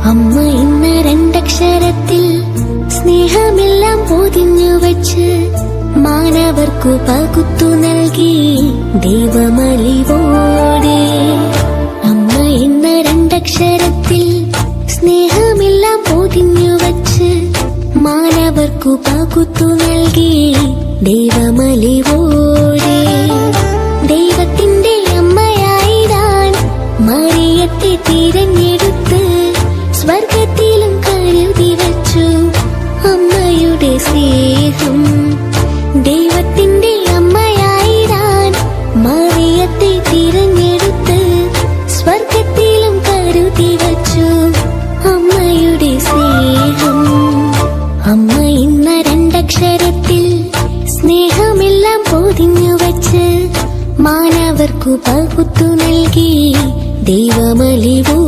അമ്മ എന്ന രണ്ടക്ഷരത്തിൽ സ്നേഹമെല്ലാം പൊതിഞ്ഞു വച്ച് മാനവർക്കു പകുത്തു നൽകി ദൈവമലിവോടെ. അമ്മ എന്ന രണ്ടക്ഷരത്തിൽ സ്നേഹമെല്ലാം പൊതിഞ്ഞു വച്ച് മാനവർക്കു പകുത്തു നൽകി ദൈവമലിവോടെ. ദൈവത്തിന്റെ അമ്മയായിടാൻ മറിയത്തെ തിരഞ്ഞെടുത്ത് സ്വർഗത്തിലും കരുതി വച്ചു അമ്മയുടെ സ്നേഹം. ദൈവത്തിന്റെ അമ്മയായിടാൻ മറിയത്തെ തിരഞ്ഞെടുത്ത് സ്വർഗത്തിലും കരുതി വച്ചു അമ്മയുടെ സ്നേഹം. അമ്മ എന്ന രണ്ടക്ഷരത്തിൽ സ്നേഹമെല്ലാം പൊതിഞ്ഞു വച്ച് മാനവർക്കു പകുത്തു നൽകി ദൈവമലിവോ.